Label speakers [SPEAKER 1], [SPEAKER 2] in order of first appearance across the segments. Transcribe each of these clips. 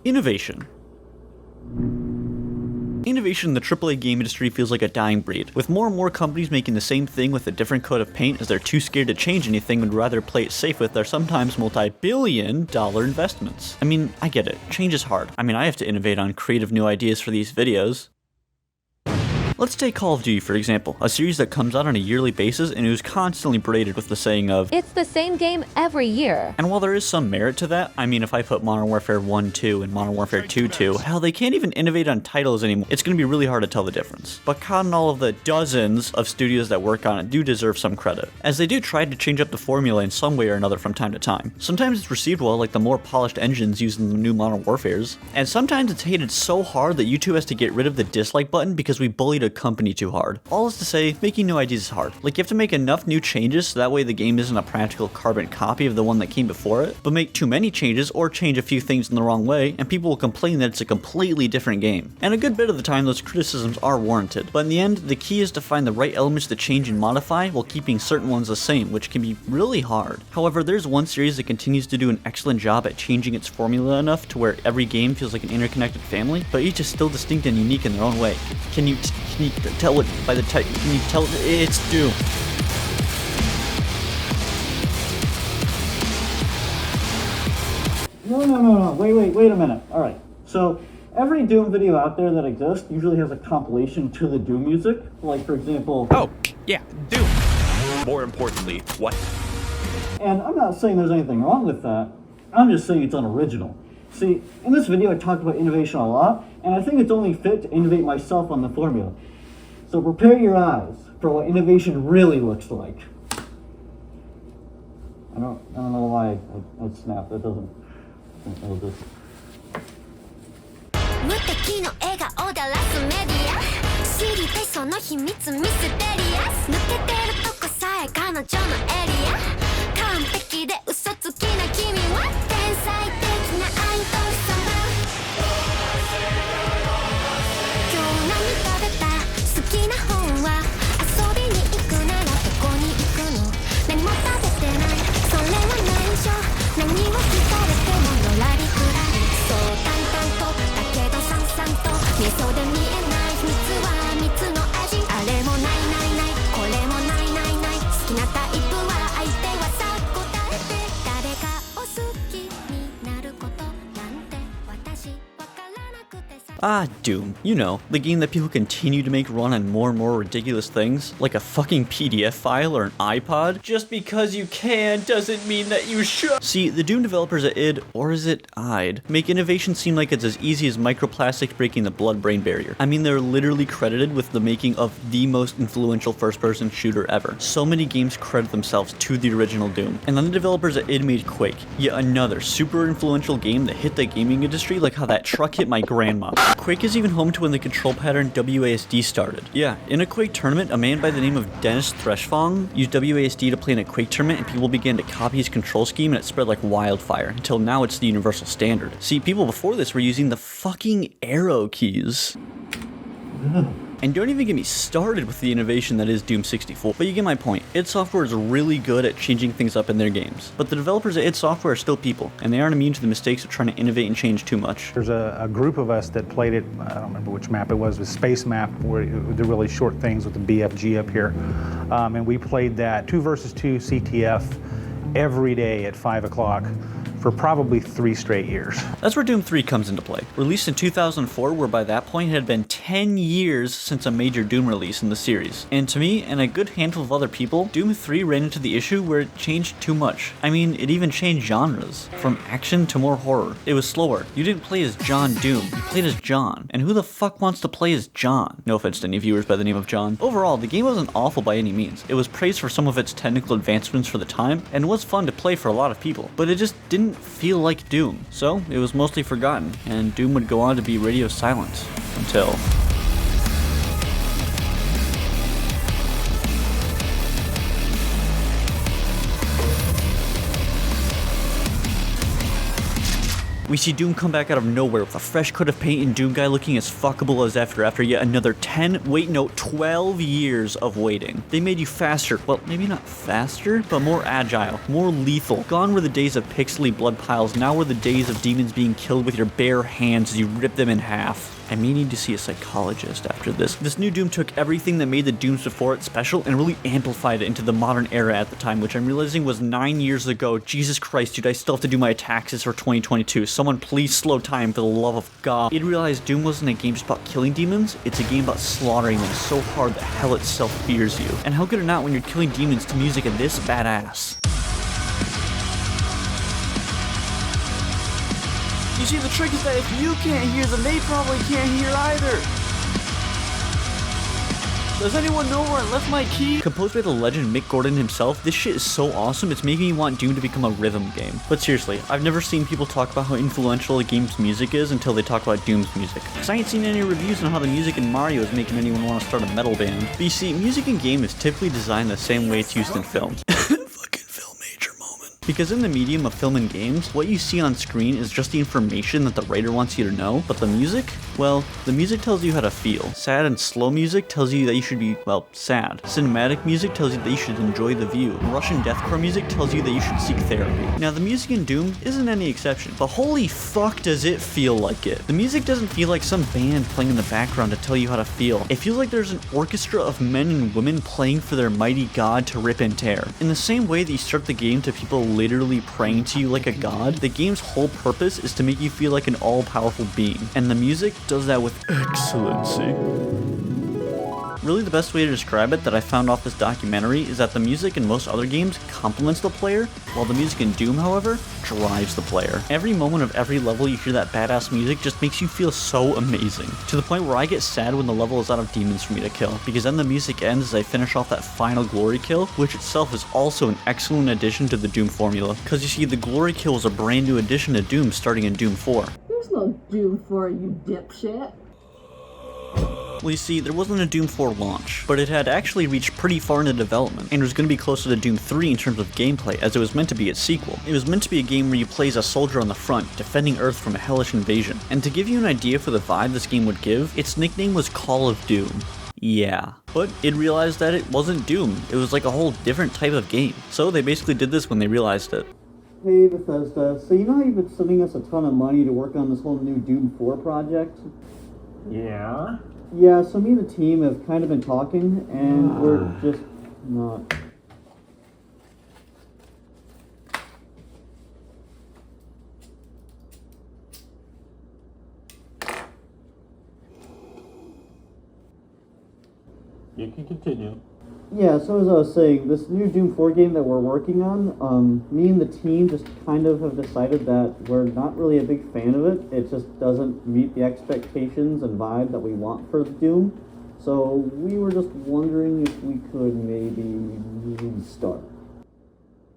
[SPEAKER 1] Innovation. Innovation in the AAA game industry feels like a dying breed, with more and more companies making the same thing with a different coat of paint as they're too scared to change anything and would rather play it safe with their sometimes multi-billion-dollar investments. I mean, I get it, change is hard. I mean, I have to innovate on creative new ideas for these videos. Let's take Call of Duty for example, a series that comes out on a yearly basis and who's constantly berated with the saying of,
[SPEAKER 2] "It's the same game every year."
[SPEAKER 1] And while there is some merit to that, I mean if I put Modern Warfare 1-2 and Modern Warfare 2-2, hell they can't even innovate on titles anymore. It's gonna be really hard to tell the difference. But COD and all of the dozens of studios that work on it do deserve some credit, as they do try to change up the formula in some way or another from time to time. Sometimes it's received well, like the more polished engines used in the new Modern Warfares, and sometimes it's hated so hard that YouTube has to get rid of the dislike button because we bullied a company too hard. All is to say, making new ideas is hard. Like you have to make enough new changes so that way the game isn't a practical carbon copy of the one that came before it, but make too many changes or change a few things in the wrong way and people will complain that it's a completely different game. And a good bit of the time those criticisms are warranted, but in the end the key is to find the right elements to change and modify while keeping certain ones the same, which can be really hard. However, there's one series that continues to do an excellent job at changing its formula enough to where every game feels like an interconnected family, but each is still distinct and unique in their own way. Can you tell it by the title? Can you tell it's Doom?
[SPEAKER 3] No. Wait a minute. All right. So every Doom video out there that exists usually has a compilation to the Doom music. Like for example.
[SPEAKER 4] Oh, yeah, Doom. More importantly, what?
[SPEAKER 3] And I'm not saying there's anything wrong with that. I'm just saying it's unoriginal. See, in this video I talked about innovation a lot, and I think it's only fit to innovate myself on the formula. So prepare your eyes for what innovation really looks like. I don't know why I snapped. That doesn't. It'll just.
[SPEAKER 5] 無敵の笑顔だらすメディア知りたいその秘密ミステリアス抜けてるとこさえ彼女のエリア完璧で嘘つきな君は天才的なアイドル様今日何食べた好きな本は遊びに行くならどこに行くの何も食べてないそれは内緒何を聞かれてものらりくらりそう淡々とだけどさんさんと見えそうで見えない秘密は蜜の味あれもないこれもない好きなタイプは相手はさ答えて誰かを好きになることなんて私わからなくてさ
[SPEAKER 1] Doom. You know, the game that people continue to make run on more and more ridiculous things, like a fucking PDF file or an iPod. Just because you can doesn't mean that you should. See, the Doom developers at id, or is it id, make innovation seem like it's as easy as microplastics breaking the blood-brain barrier. I mean, they're literally credited with the making of the most influential first-person shooter ever. So many games credit themselves to the original Doom. And then the developers at id made Quake, yet another super influential game that hit the gaming industry like how that truck hit my grandma. Quake is even home to when the control pattern WASD started. Yeah, in a Quake tournament, a man by the name of Dennis Threshfong used WASD to play in a Quake tournament and people began to copy his control scheme and it spread like wildfire, until now it's the universal standard. See, people before this were using the fucking arrow keys. And don't even get me started with the innovation that is Doom 64. But you get my point. id Software is really good at changing things up in their games. But the developers at id Software are still people, and they aren't immune to the mistakes of trying to innovate and change too much.
[SPEAKER 6] There's a group of us that played it, I don't remember which map it was Space Map, where the really short things with the BFG up here. And we played that 2 versus 2 CTF every day at 5 o'clock. For probably 3 straight years.
[SPEAKER 1] That's where Doom 3 comes into play. Released in 2004, where by that point it had been 10 years since a major Doom release in the series. And to me, and a good handful of other people, Doom 3 ran into the issue where it changed too much. I mean, it even changed genres, from action to more horror. It was slower. You didn't play as John Doom, you played as John. And who the fuck wants to play as John? No offense to any viewers by the name of John. Overall, the game wasn't awful by any means. It was praised for some of its technical advancements for the time, and was fun to play for a lot of people. But it just didn't feel like Doom, so it was mostly forgotten, and Doom would go on to be radio silent until We see Doom come back out of nowhere with a fresh coat of paint and Doom Guy looking as fuckable as after yet another 12 years of waiting. They made you faster, well, maybe not faster, but more agile, more lethal. Gone were the days of pixely blood piles, now were the days of demons being killed with your bare hands as you rip them in half. I'm meaning to see a psychologist after this. This new Doom took everything that made the Dooms before it special and really amplified it into the modern era at the time, which I'm realizing was 9 years ago. Jesus Christ, dude, I still have to do my taxes for 2022. Someone please slow time for the love of God. It realized Doom wasn't a game just about killing demons, it's a game about slaughtering them so hard that hell itself fears you. And how good or not when you're killing demons to music this badass. You see, the trick is that if you can't hear them, they probably can't hear either. Does anyone know where I left my key? Composed by the legend Mick Gordon himself, this shit is so awesome, it's making me want Doom to become a rhythm game. But seriously, I've never seen people talk about how influential a game's music is until they talk about Doom's music. Cause I ain't seen any reviews on how the music in Mario is making anyone want to start a metal band. But you see, music in game is typically designed the same way it's used in film. Because in the medium of film and games, what you see on screen is just the information that the writer wants you to know, but the music? Well, the music tells you how to feel. Sad and slow music tells you that you should be, well, sad. Cinematic music tells you that you should enjoy the view. Russian deathcore music tells you that you should seek therapy. Now, the music in Doom isn't any exception, but holy fuck does it feel like it. The music doesn't feel like some band playing in the background to tell you how to feel. It feels like there's an orchestra of men and women playing for their mighty god to rip and tear. In the same way that you start the game to people literally praying to you like a god, the game's whole purpose is to make you feel like an all-powerful being, and the music does that with excellency. Really, the best way to describe it that I found off this documentary is that the music in most other games complements the player, while the music in Doom, however, drives the player. Every moment of every level you hear that badass music just makes you feel so amazing, to the point where I get sad when the level is out of demons for me to kill, because then the music ends as I finish off that final glory kill, which itself is also an excellent addition to the Doom formula. Cause you see, the glory kill was a brand new addition to Doom starting in Doom 4.
[SPEAKER 7] There's no Doom 4, you dipshit.
[SPEAKER 1] Well, you see, there wasn't a Doom 4 launch, but it had actually reached pretty far into development, and was going to be closer to Doom 3 in terms of gameplay, as it was meant to be its sequel. It was meant to be a game where you play as a soldier on the front, defending Earth from a hellish invasion. And to give you an idea for the vibe this game would give, its nickname was Call of Doom. Yeah. But it realized that it wasn't Doom, it was like a whole different type of game. So they basically did this when they realized it.
[SPEAKER 3] Hey Bethesda, so you know how you've been sending us a ton of money to work on this whole new Doom 4 project?
[SPEAKER 8] Yeah?
[SPEAKER 3] Yeah, so me and the team have kind of been talking, and we're just not.
[SPEAKER 8] You can continue.
[SPEAKER 3] Yeah, so as I was saying, this new Doom 4 game that we're working on, me and the team just kind of have decided that we're not really a big fan of it. It just doesn't meet the expectations and vibe that we want for Doom. So we were just wondering if we could maybe restart.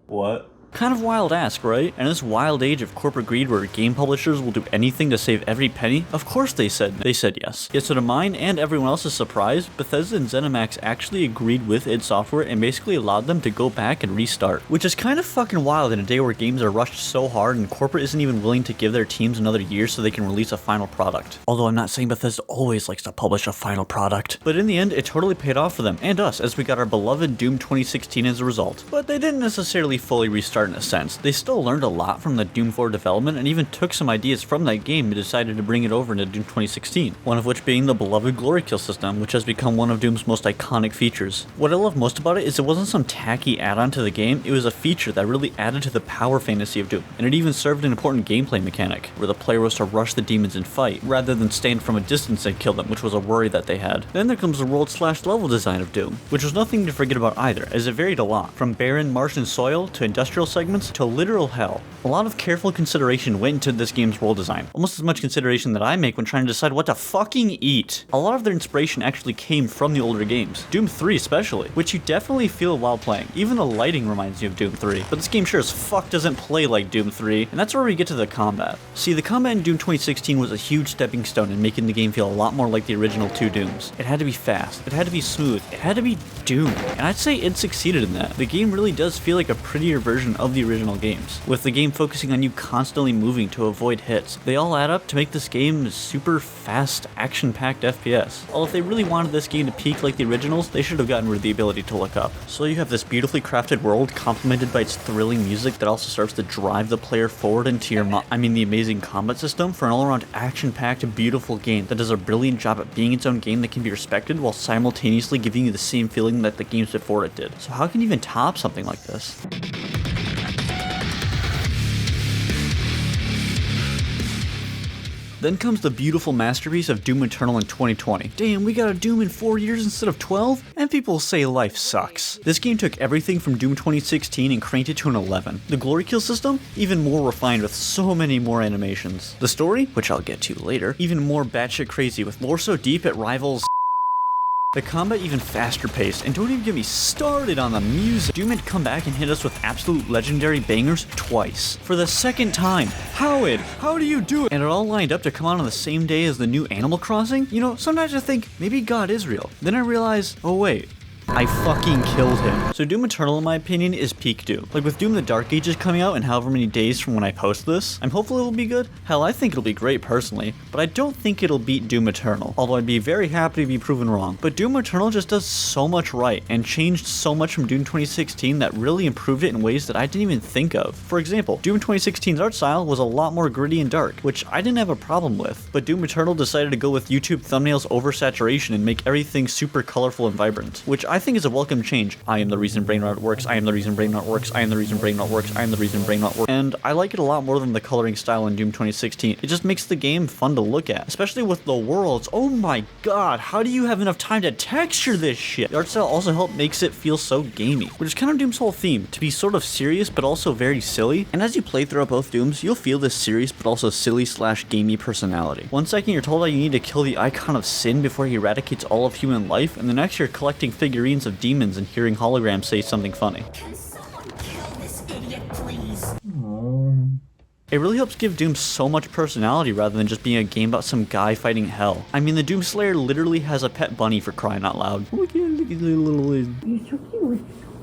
[SPEAKER 1] What? Kind of wild ask, right? In this wild age of corporate greed where game publishers will do anything to save every penny, of course they said yes. Yet so to mine and everyone else's surprise, Bethesda and ZeniMax actually agreed with id Software and basically allowed them to go back and restart. Which is kind of fucking wild in a day where games are rushed so hard and corporate isn't even willing to give their teams another year so they can release a final product. Although I'm not saying Bethesda always likes to publish a final product. But in the end, it totally paid off for them and us as we got our beloved Doom 2016 as a result. But they didn't necessarily fully restart in a sense. They still learned a lot from the Doom 4 development and even took some ideas from that game and decided to bring it over into Doom 2016, one of which being the beloved glory kill system, which has become one of Doom's most iconic features. What I love most about it is it wasn't some tacky add-on to the game, it was a feature that really added to the power fantasy of Doom, and it even served an important gameplay mechanic, where the player was to rush the demons and fight, rather than stand from a distance and kill them, which was a worry that they had. Then there comes the world/level design of Doom, which was nothing to forget about either, as it varied a lot, from barren Martian soil to industrial segments to literal hell. A lot of careful consideration went into this game's world design, almost as much consideration that I make when trying to decide what to fucking eat. A lot of their inspiration actually came from the older games, Doom 3 especially, which you definitely feel while playing. Even the lighting reminds you of Doom 3, but this game sure as fuck doesn't play like Doom 3, and that's where we get to the combat. See, the combat in Doom 2016 was a huge stepping stone in making the game feel a lot more like the original two Dooms. It had to be fast, it had to be smooth, it had to be Doom, and I'd say it succeeded in that. The game really does feel like a prettier version of the original games, with the game focusing on you constantly moving to avoid hits. They all add up to make this game a super fast, action-packed FPS. Well, if they really wanted this game to peak like the originals, they should have gotten rid of the ability to look up. So you have this beautifully crafted world complemented by its thrilling music that also starts to drive the player forward into the amazing combat system for an all-around action-packed, beautiful game that does a brilliant job at being its own game that can be respected while simultaneously giving you the same feeling that the games before it did. So how can you even top something like this? Then comes the beautiful masterpiece of Doom Eternal in 2020. Damn, we got a Doom in 4 years instead of 12? And people say life sucks. This game took everything from Doom 2016 and cranked it to an 11. The glory kill system, even more refined with so many more animations. The story, which I'll get to later, even more batshit crazy with lore so deep it rivals. The combat even faster paced, and don't even get me started on the music. Doom had come back and hit us with absolute legendary bangers twice. For the second time. How do you do it? And it all lined up to come out on the same day as the new Animal Crossing? You know, sometimes I think, maybe God is real. Then I realize, oh wait, I fucking killed him. So Doom Eternal, in my opinion, is peak Doom. Like with Doom the Dark Ages coming out in however many days from when I post this, I'm hopeful it'll be good. Hell, I think it'll be great personally, but I don't think it'll beat Doom Eternal. Although I'd be very happy to be proven wrong. But Doom Eternal just does so much right and changed so much from Doom 2016 that really improved it in ways that I didn't even think of. For example, Doom 2016's art style was a lot more gritty and dark, which I didn't have a problem with. But Doom Eternal decided to go with YouTube thumbnails oversaturation and make everything super colorful and vibrant, which I think is a welcome change. I am the reason brain rot works, I am the reason brain rot works, I am the reason brain rot works, I am the reason brain rot works. And I like it a lot more than the coloring style in Doom 2016. It just makes the game fun to look at, especially with the worlds. Oh my god, how do you have enough time to texture this shit? The art style also makes it feel so gamey, which is kind of Doom's whole theme, to be sort of serious but also very silly. And as you play throughout both Dooms, you'll feel this serious but also silly / gamey personality. One second you're told that you need to kill the icon of sin before he eradicates all of human life, and the next you're collecting figurines of demons and hearing holograms say something funny.
[SPEAKER 5] Can someone kill this idiot, please?
[SPEAKER 1] It really helps give Doom so much personality rather than just being a game about some guy fighting hell. I mean, the Doom Slayer literally has a pet bunny for crying out loud. Look at the little...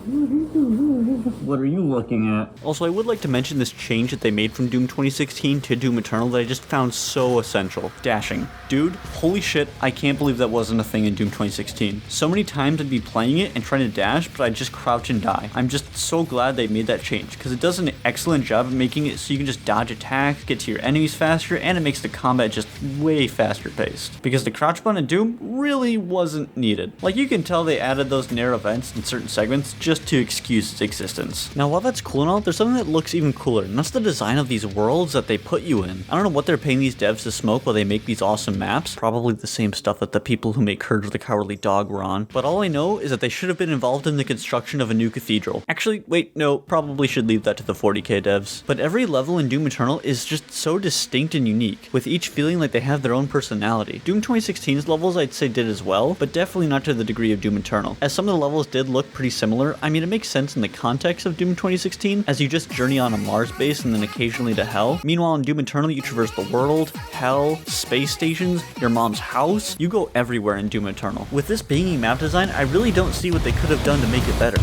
[SPEAKER 3] What are you looking at?
[SPEAKER 1] Also, I would like to mention this change that they made from Doom 2016 to Doom Eternal that I just found so essential. Dashing. Dude, holy shit, I can't believe that wasn't a thing in Doom 2016. So many times I'd be playing it and trying to dash, but I'd just crouch and die. I'm just so glad they made that change, because it does an excellent job of making it so you can just dodge attacks, get to your enemies faster, and it makes the combat just way faster paced. Because the crouch button in Doom really wasn't needed. Like, you can tell they added those narrow events in certain segments just to excuse its existence. Now, while that's cool and all, there's something that looks even cooler, and that's the design of these worlds that they put you in. I don't know what they're paying these devs to smoke while they make these awesome maps. Probably the same stuff that the people who make Courage the Cowardly Dog were on. But all I know is that they should have been involved in the construction of a new cathedral. Actually, wait, no, probably should leave that to the 40k devs. But every level in Doom Eternal is just so distinct and unique, with each feeling like they have their own personality. Doom 2016's levels I'd say did as well, but definitely not to the degree of Doom Eternal. As some of the levels did look pretty similar, I mean, it makes sense in the context of Doom 2016, as you just journey on a Mars base and then occasionally to Hell. Meanwhile, in Doom Eternal, you traverse the world, Hell, space stations, your mom's house. You go everywhere in Doom Eternal. With this banging map design, I really don't see what they could have done to make it better.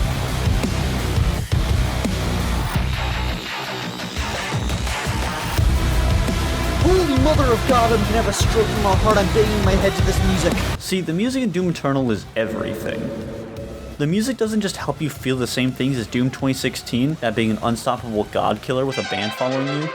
[SPEAKER 1] Holy mother of God, I'm gonna have a stroke in my heart. I'm banging my head to this music. See, the music in Doom Eternal is everything. The music doesn't just help you feel the same things as Doom 2016, that being an unstoppable god killer with a band following you,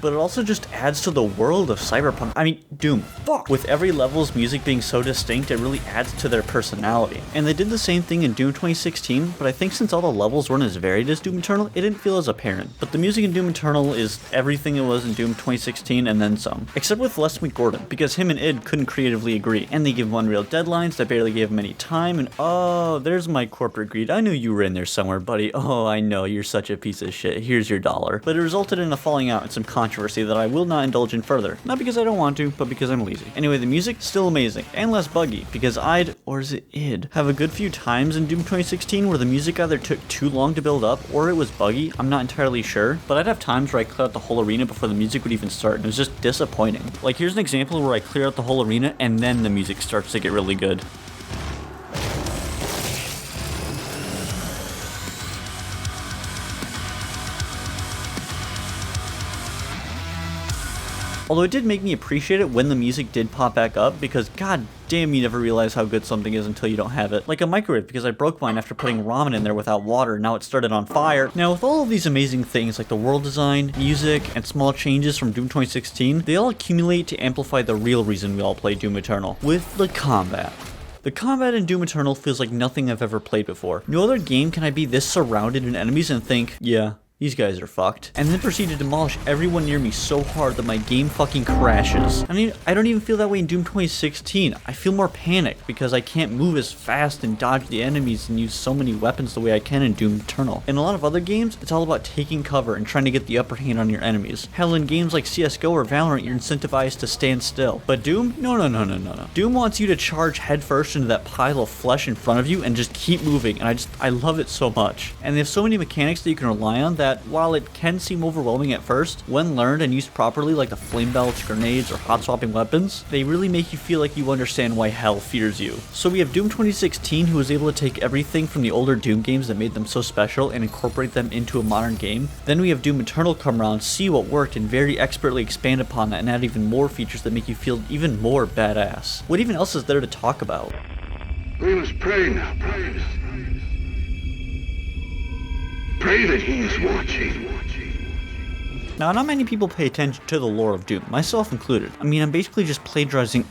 [SPEAKER 1] but it also just adds to the world of Cyberpunk. I mean, Doom. Fuck! With every level's music being so distinct, it really adds to their personality. And they did the same thing in Doom 2016, but I think since all the levels weren't as varied as Doom Eternal, it didn't feel as apparent. But the music in Doom Eternal is everything it was in Doom 2016 and then some. Except with Les McGordon, because him and id couldn't creatively agree, and they give him unreal deadlines that barely gave him any time, and oh, there's my corporate greed. I knew you were in there somewhere, buddy. Oh, I know, you're such a piece of shit. Here's your $1. But it resulted in a falling out and some controversy that I will not indulge in further. Not because I don't want to, but because I'm lazy. Anyway, the music, still amazing, and less buggy, because I'd, or is it id, have a good few times in Doom 2016 where the music either took too long to build up, or it was buggy. I'm not entirely sure, but I'd have times where I cleared out the whole arena before the music would even start, and it was just disappointing. Like, here's an example where I clear out the whole arena, and then the music starts to get really good. Although it did make me appreciate it when the music did pop back up, because god damn, you never realize how good something is until you don't have it. Like a microwave, because I broke mine after putting ramen in there without water, now it started on fire. Now with all of these amazing things like the world design, music, and small changes from Doom 2016, they all accumulate to amplify the real reason we all play Doom Eternal, with the combat. The combat in Doom Eternal feels like nothing I've ever played before. No other game can I be this surrounded in enemies and think, yeah, these guys are fucked, and then proceed to demolish everyone near me so hard that my game fucking crashes. I mean, I don't even feel that way in Doom 2016. I feel more panicked because I can't move as fast and dodge the enemies and use so many weapons the way I can in Doom Eternal. In a lot of other games, it's all about taking cover and trying to get the upper hand on your enemies. Hell, in games like CSGO or Valorant, you're incentivized to stand still. But Doom? No. Doom wants you to charge headfirst into that pile of flesh in front of you and just keep moving, and I love it so much. And they have so many mechanics that you can rely on that while it can seem overwhelming at first, when learned and used properly like the flame belts, grenades, or hot swapping weapons, they really make you feel like you understand why hell fears you. So we have Doom 2016, who was able to take everything from the older Doom games that made them so special and incorporate them into a modern game. Then we have Doom Eternal come around, see what worked, and very expertly expand upon that and add even more features that make you feel even more badass. What even else is there to talk about?
[SPEAKER 9] We must pray now, brothers. Pray that he is watching.
[SPEAKER 1] Now, not many people pay attention to the lore of Doom, myself included. I mean, I'm basically just plagiarizing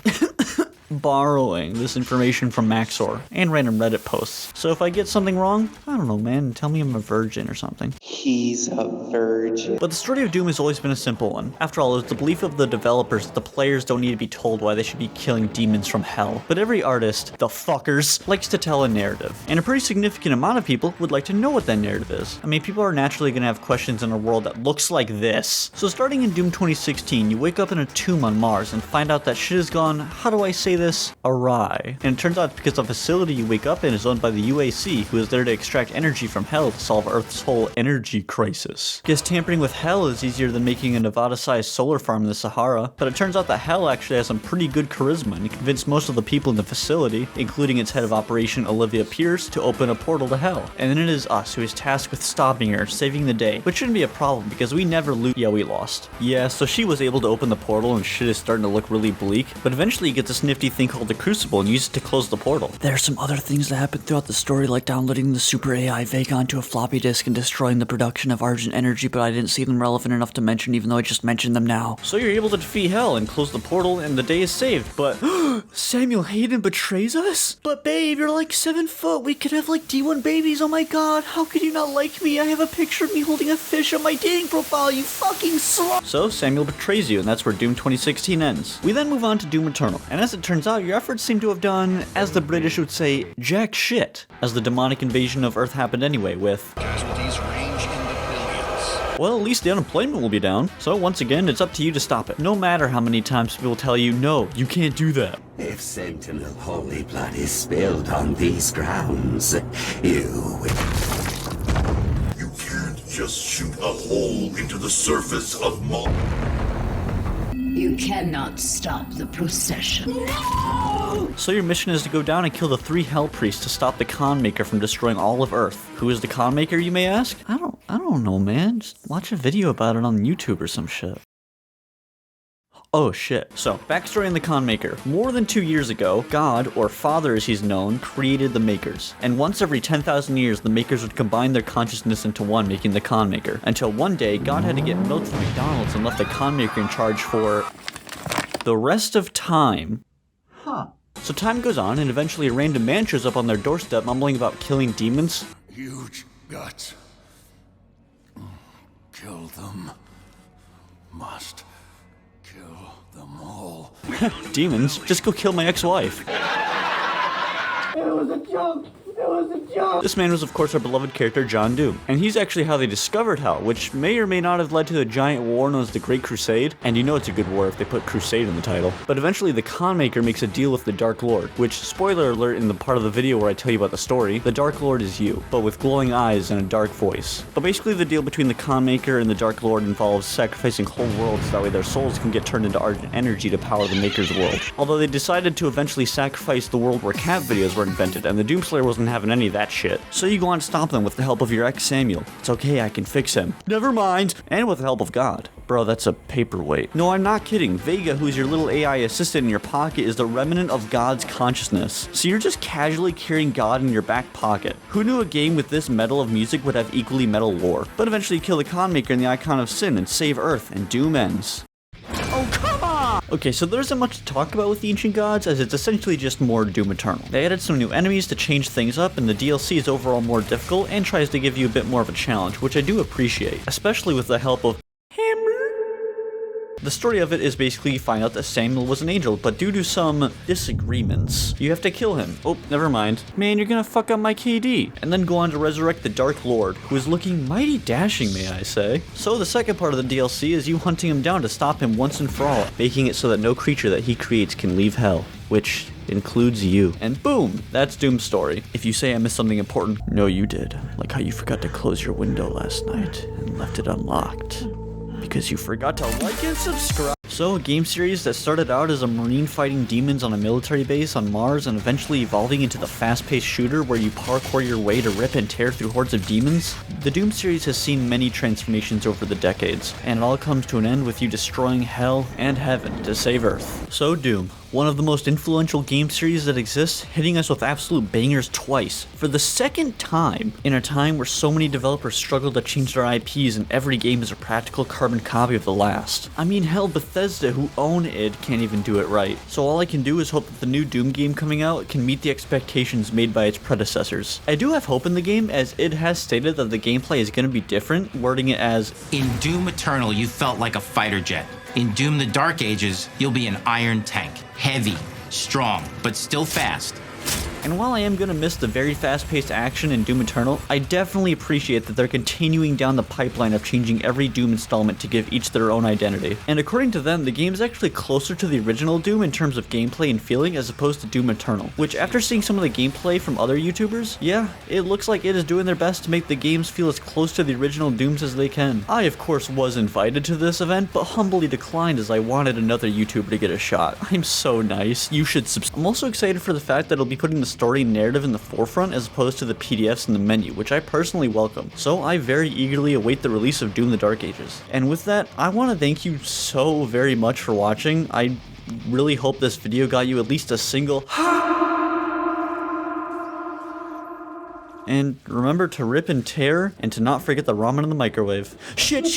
[SPEAKER 1] borrowing this information from Maxor and random Reddit posts. So if I get something wrong, I don't know, man, tell me I'm a virgin or something.
[SPEAKER 10] He's a virgin.
[SPEAKER 1] But the story of Doom has always been a simple one. After all, it's the belief of the developers that the players don't need to be told why they should be killing demons from hell. But every artist, the fuckers, likes to tell a narrative. And a pretty significant amount of people would like to know what that narrative is. I mean, people are naturally going to have questions in a world that looks like this. So starting in Doom 2016, you wake up in a tomb on Mars and find out that shit has gone, how do I say this, awry. And it turns out because the facility you wake up in is owned by the UAC, who is there to extract energy from hell to solve Earth's whole energy crisis. Guess tampering with hell is easier than making a Nevada-sized solar farm in the Sahara, but it turns out that hell actually has some pretty good charisma and convinced most of the people in the facility, including its head of operation Olivia Pierce, to open a portal to hell. And then it is us who is tasked with stopping her, saving the day, which shouldn't be a problem because we never lose. Yeah, we lost. Yeah, so she was able to open the portal and shit is starting to look really bleak, but eventually you get this nifty thing called the Crucible and use it to close the portal. There are some other things that happen throughout the story, like downloading the Super AI Vega onto a floppy disk and destroying the production of Argent Energy, but I didn't see them relevant enough to mention even though I just mentioned them now. So you're able to defeat hell and close the portal and the day is saved, but Samuel Hayden betrays us? But babe, you're like 7 foot, we could have like D1 babies, oh my god, how could you not like me? I have a picture of me holding a fish on my dating profile, you fucking slut! So Samuel betrays you and that's where Doom 2016 ends. We then move on to Doom Eternal, and as it turns out, your efforts seem to have done, as the British would say, jack shit, as the demonic invasion of Earth happened anyway with
[SPEAKER 9] Casualties range in the billions.
[SPEAKER 1] well, at least the unemployment will be down, so once again, it's up to you to stop it. No matter how many times people tell you, no, you can't do that.
[SPEAKER 10] If Sentinel holy blood is spilled on these grounds, you
[SPEAKER 9] can't just shoot a hole into the surface of Mars.
[SPEAKER 11] You cannot stop the procession.
[SPEAKER 1] So your mission is to go down and kill the 3 Hell Priests to stop the Con Maker from destroying all of Earth. Who is the Con Maker, you may ask? I don't know, man. Just watch a video about it on YouTube or some shit. Oh shit. So, backstory on the Con Maker. More than 2 years ago, God, or Father as he's known, created the Makers. And once every 10,000 years, the Makers would combine their consciousness into one, making the Con Maker. Until one day, God had to get milk from McDonald's and left the Con Maker in charge for the rest of time.
[SPEAKER 3] Huh.
[SPEAKER 1] So time goes on, and eventually a random man shows up on their doorstep mumbling about killing demons.
[SPEAKER 9] Huge guts. Kill them. Must kill them all.
[SPEAKER 1] Demons? Just go kill my ex-wife.
[SPEAKER 3] It was a joke! It was a joke!
[SPEAKER 1] This man was of course our beloved character John Doom, and he's actually how they discovered hell, which may or may not have led to the giant war known as the Great Crusade, and you know it's a good war if they put Crusade in the title. But eventually the Con Maker makes a deal with the Dark Lord, which, spoiler alert in the part of the video where I tell you about the story, the Dark Lord is you, but with glowing eyes and a dark voice. But basically the deal between the Con Maker and the Dark Lord involves sacrificing whole worlds so that way their souls can get turned into Argent Energy to power the Maker's world. Although they decided to eventually sacrifice the world where cat videos were invented, and the Doomslayer wasn't having in any of that shit. So you go on to stop them with the help of your ex Samuel. It's okay, I can fix him. Never mind. And with the help of God. Bro, that's a paperweight. No, I'm not kidding. Vega, who's your little AI assistant in your pocket, is the remnant of God's consciousness. So you're just casually carrying God in your back pocket. Who knew a game with this metal of music would have equally metal lore? But eventually kill the con maker and the icon of sin and save Earth, and Doom ends. Oh, come on! Okay, so there isn't much to talk about with the Ancient Gods, as it's essentially just more Doom Eternal. They added some new enemies to change things up, and the DLC is overall more difficult and tries to give you a bit more of a challenge, which I do appreciate, especially with the help of The story of it is basically you find out that Samuel was an angel, but due to some disagreements, you have to kill him. Oh, never mind. Man, you're gonna fuck up my KD. And then go on to resurrect the Dark Lord, who is looking mighty dashing, may I say. So the second part of the DLC is you hunting him down to stop him once and for all, making it so that no creature that he creates can leave hell, which includes you. And boom, that's Doom's story. If you say I missed something important, no you did. Like how you forgot to close your window last night and left it unlocked. Because you forgot to like and subscribe. So, a game series that started out as a marine fighting demons on a military base on Mars and eventually evolving into the fast-paced shooter where you parkour your way to rip and tear through hordes of demons, the Doom series has seen many transformations over the decades, and it all comes to an end with you destroying hell and heaven to save Earth. So Doom, one of the most influential game series that exists, hitting us with absolute bangers twice, for the second time, in a time where so many developers struggle to change their IPs and every game is a practical carbon copy of the last. I mean, hell, Bethesda, who own id, can't even do it right. So all I can do is hope that the new Doom game coming out can meet the expectations made by its predecessors. I do have hope in the game, as id has stated that the gameplay is going to be different, wording it as,
[SPEAKER 12] "In Doom Eternal, you felt like a fighter jet. In Doom the Dark Ages, you'll be an iron tank. Heavy, strong, but still fast."
[SPEAKER 1] And while I am going to miss the very fast-paced action in Doom Eternal, I definitely appreciate that they're continuing down the pipeline of changing every Doom installment to give each their own identity. And according to them, the game is actually closer to the original Doom in terms of gameplay and feeling as opposed to Doom Eternal, which after seeing some of the gameplay from other YouTubers, yeah, it looks like it is doing their best to make the games feel as close to the original Dooms as they can. I, of course, was invited to this event, but humbly declined as I wanted another YouTuber to get a shot. I'm so nice. You should subscribe. I'm also excited for the fact that it'll be putting the story narrative in the forefront as opposed to the PDFs in the menu, which I personally welcome. So I very eagerly await the release of Doom the Dark Ages. And with that, I want to thank you so very much for watching. I really hope this video got you at least a single and remember to rip and tear and to not forget the ramen in the microwave. Shit.
[SPEAKER 5] は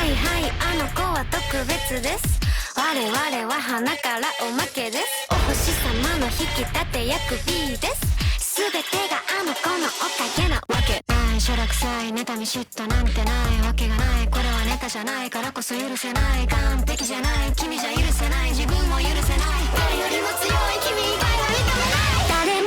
[SPEAKER 5] いはいあの子は特別です我々は花からおまけですお星様の引き立て役 B です全てがあの子のおかげなわけないしょらくさい妬み嫉妬なんてないわけがないこれはネタじゃないからこそ許せない完璧じゃない君じゃ許せない自分も許せない誰よりも強い君以外は認めない